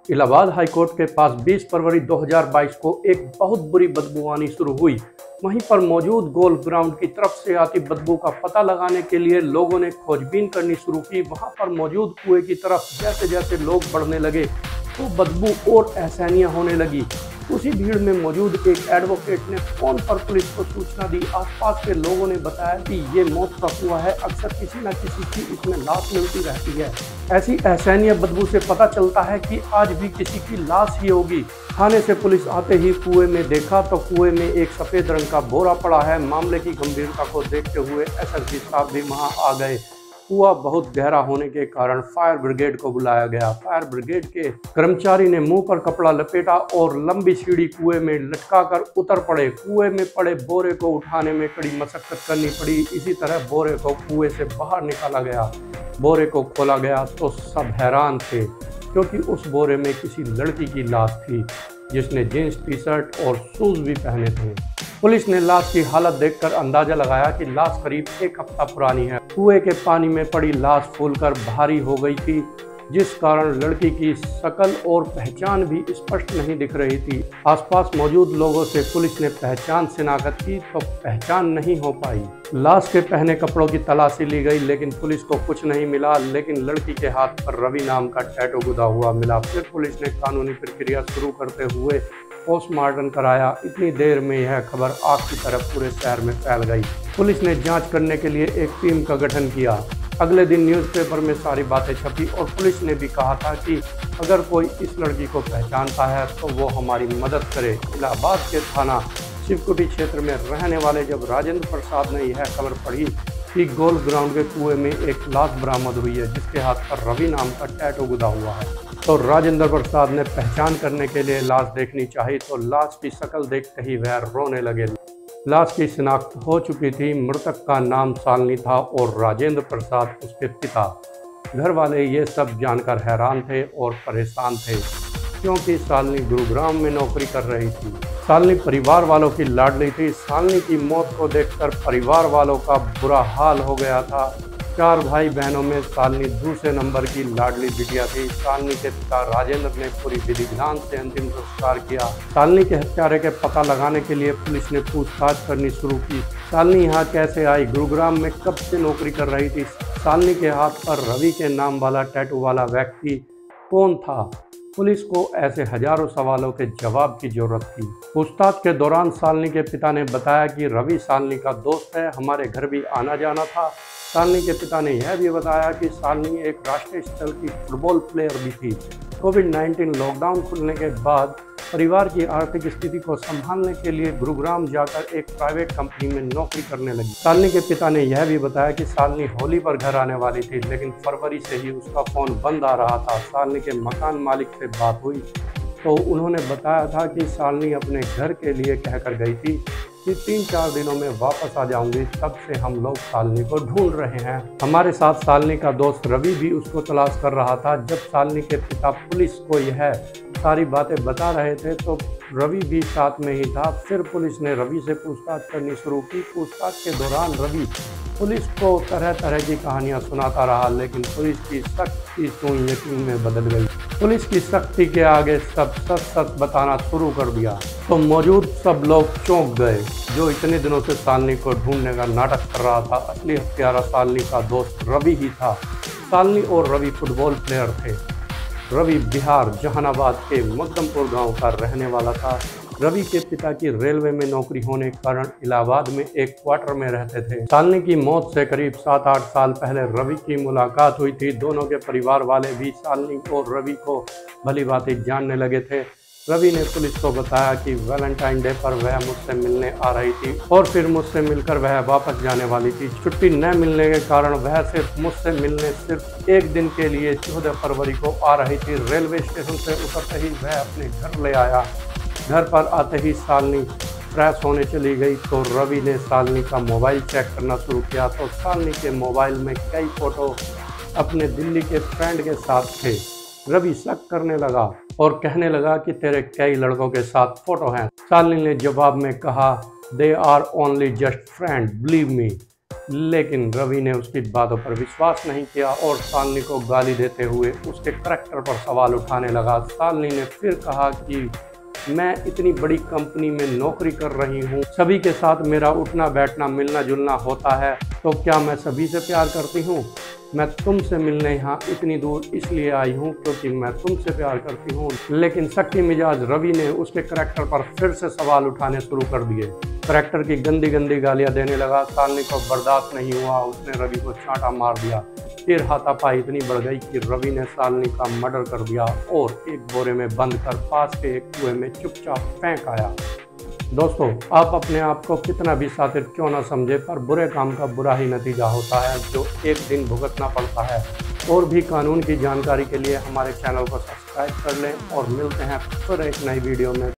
Allahabad high court के पास 20 फरवरी 2022 को एक बहुत बुरी बदबू आनी शुरू हुई। वहीं पर मौजूद गोल्फ ग्राउंड की तरफ से आती बदबू का पता लगाने के लिए लोगों ने खोजबीन करनी शुरू की। वहां पर मौजूद कुएं की तरफ जैसे जैसे लोग बढ़ने लगे तो बदबू और असहनीय होने लगी। उसी भीड़ में मौजूद एक एडवोकेट ने फोन पर पुलिस को सूचना दी। आसपास के लोगों ने बताया कि ये मौत का कुआं है, अक्सर किसी न किसी की इसमें लाश मिलती रहती है। ऐसी असहनीय बदबू से पता चलता है कि आज भी किसी की लाश ही होगी। थाने से पुलिस आते ही कुएं में देखा तो कुएं में एक सफेद रंग का बोरा पड़ा है। मामले की गंभीरता को देखते हुए एसएसपी साहब भी वहां आ गए। कुआं बहुत गहरा होने के कारण फायर ब्रिगेड को बुलाया गया। फायर ब्रिगेड के कर्मचारी ने मुंह पर कपड़ा लपेटा और लंबी सीढ़ी कुएं में लटकाकर उतर पड़े। कुएं में पड़े बोरे को उठाने में कड़ी मशक्कत करनी पड़ी। इसी तरह बोरे को कुएं से बाहर निकाला गया। बोरे को खोला गया तो सब हैरान थे, क्योंकि उस बोरे में किसी लड़की की लाश थी जिसने जींस टी शर्ट और शूज भी पहने थे। पुलिस ने लाश की हालत देखकर अंदाजा लगाया कि लाश करीब 1 हफ्ता पुरानी है। कुएं के पानी में पड़ी लाश फूलकर भारी हो गई थी, जिस कारण लड़की की शक्ल और पहचान भी स्पष्ट नहीं दिख रही थी। आसपास मौजूद लोगों से पुलिस ने पहचान शिनाख्त की तो पहचान नहीं हो पाई। लाश के पहने कपड़ों की तलाशी ली गई, लेकिन पुलिस को कुछ नहीं मिला। लेकिन लड़की के हाथ पर रवि नाम का टैटू गुदा हुआ मिला। फिर पुलिस ने कानूनी प्रक्रिया शुरू करते हुए पोस्टमार्टम कराया। इतनी देर में यह खबर आग की तरह पूरे शहर में फैल गई। पुलिस ने जांच करने के लिए एक टीम का गठन किया। अगले दिन न्यूज़पेपर में सारी बातें छपी और पुलिस ने भी कहा था कि अगर कोई इस लड़की को पहचानता है तो वो हमारी मदद करे। इलाहाबाद के थाना शिवकुटी क्षेत्र में रहने वाले जब राजेंद्र प्रसाद ने यह खबर पढ़ी कि गोल्फ ग्राउंड के कुएं में एक लाश बरामद हुई है जिसके हाथ पर रवि नाम का टैटू गुदा हुआ है, तो राजेंद्र प्रसाद ने पहचान करने के लिए लाश देखनी चाहिए। तो लाश की शक्ल देखते ही वह रोने लगे। लाश की शिनाख्त हो चुकी थी। मृतक का नाम शालिनी था और राजेंद्र प्रसाद उसके पिता। घर वाले ये सब जानकर हैरान थे और परेशान थे, क्योंकि शालिनी गुरुग्राम में नौकरी कर रही थी। शालिनी परिवार वालों की लाडली थी। शालिनी की मौत को देखकर परिवार वालों का बुरा हाल हो गया था। 4 भाई बहनों में शालिनी दूसरे नंबर की लाडली बिटिया थी। शालिनी के पिता राजेंद्र ने पूरी विधि विधान से अंतिम संस्कार किया। शालिनी के हत्यारे के पता लगाने के लिए पुलिस ने पूछताछ करनी शुरू की। शालिनी यहाँ कैसे आई? गुरुग्राम में कब से नौकरी कर रही थी? शालिनी के हाथ पर रवि के नाम वाला टैटू वाला व्यक्ति कौन था? पुलिस को ऐसे हजारों सवालों के जवाब की जरूरत थी। पूछताछ के दौरान शालिनी के पिता ने बताया कि रवि शालिनी का दोस्त है, हमारे घर भी आना जाना था। शालिनी के पिता ने यह भी बताया कि शालिनी एक राष्ट्रीय स्तर की फुटबॉल प्लेयर भी थी। कोविड-19 लॉकडाउन खुलने के बाद परिवार की आर्थिक स्थिति को संभालने के लिए गुरुग्राम जाकर एक प्राइवेट कंपनी में नौकरी करने लगी। शालिनी के पिता ने यह भी बताया कि शालिनी होली पर घर आने वाली थी, लेकिन फरवरी से ही उसका फ़ोन बंद आ रहा था। शालिनी के मकान मालिक से बात हुई तो उन्होंने बताया था कि शालिनी अपने घर के लिए कहकर गई थी कि 3-4 दिनों में वापस आ जाऊंगी। तब से हम लोग शालिनी को ढूंढ रहे हैं। हमारे साथ शालिनी का दोस्त रवि भी उसको तलाश कर रहा था। जब शालिनी के पिता पुलिस को यह सारी बातें बता रहे थे तो रवि भी साथ में ही था। फिर पुलिस ने रवि से पूछताछ करनी शुरू की। पूछताछ के दौरान रवि पुलिस को तरह तरह की कहानियां सुनाता रहा, लेकिन पुलिस की सख्ती सुई यकीन में बदल गई। पुलिस की सख्ती के आगे सब सच सच बताना शुरू कर दिया तो मौजूद सब लोग चौंक गए। जो इतने दिनों से शालिनी को ढूंढने का नाटक कर रहा था, असली हत्यारा शालिनी का दोस्त रवि ही था। शालिनी और रवि फुटबॉल प्लेयर थे। रवि बिहार जहानाबाद के मकदमपुर गांव का रहने वाला था। रवि के पिता की रेलवे में नौकरी होने के कारण इलाहाबाद में एक क्वार्टर में रहते थे। शालिनी की मौत से करीब 7-8 साल पहले रवि की मुलाकात हुई थी। दोनों के परिवार वाले भी शालिनी और रवि को भली भांति जानने लगे थे। रवि ने पुलिस को बताया कि वैलेंटाइन डे पर वह मुझसे मिलने आ रही थी और फिर मुझसे मिलकर वह वापस जाने वाली थी। छुट्टी न मिलने के कारण वह सिर्फ मुझसे मिलने सिर्फ एक दिन के लिए 14 फरवरी को आ रही थी। रेलवे स्टेशन से उतरते ही वह अपने घर ले आया। घर पर आते ही शालिनी फ्रेश होने चली गई तो रवि ने शालिनी का मोबाइल चेक करना शुरू किया तो शालिनी के मोबाइल में कई फ़ोटो अपने दिल्ली के फ्रेंड के साथ थे। रवि शक करने लगा और कहने लगा कि तेरे कई लड़कों के साथ फ़ोटो हैं। शालिनी ने जवाब में कहा, they are only just friend, believe me. लेकिन रवि ने उसकी बातों पर विश्वास नहीं किया और शालिनी को गाली देते हुए उसके करैक्टर पर सवाल उठाने लगा। शालिनी ने फिर कहा कि मैं इतनी बड़ी कंपनी में नौकरी कर रही हूँ, सभी के साथ मेरा उठना बैठना मिलना जुलना होता है, तो क्या मैं सभी से प्यार करती हूँ? मैं तुमसे मिलने यहाँ इतनी दूर इसलिए आई हूँ क्योंकि मैं तुमसे प्यार करती हूँ। लेकिन शक्की मिजाज रवि ने उसके करैक्टर पर फिर से सवाल उठाने शुरू कर दिए। करैक्टर की गंदी गंदी गालियाँ देने लगा। शालिनी को बर्दाश्त नहीं हुआ, उसने रवि को चांटा मार दिया। फिर हाथापाई इतनी बढ़ गई कि रवि ने शालिनी का मर्डर कर दिया और एक बोरे में बंद कर पास के एक कुएं में चुपचाप फेंक आया। दोस्तों, आप अपने आप को कितना भी शातिर क्यों ना समझे, पर बुरे काम का बुरा ही नतीजा होता है जो एक दिन भुगतना पड़ता है। और भी कानून की जानकारी के लिए हमारे चैनल को सब्सक्राइब कर लें और मिलते हैं फिर एक नई वीडियो में।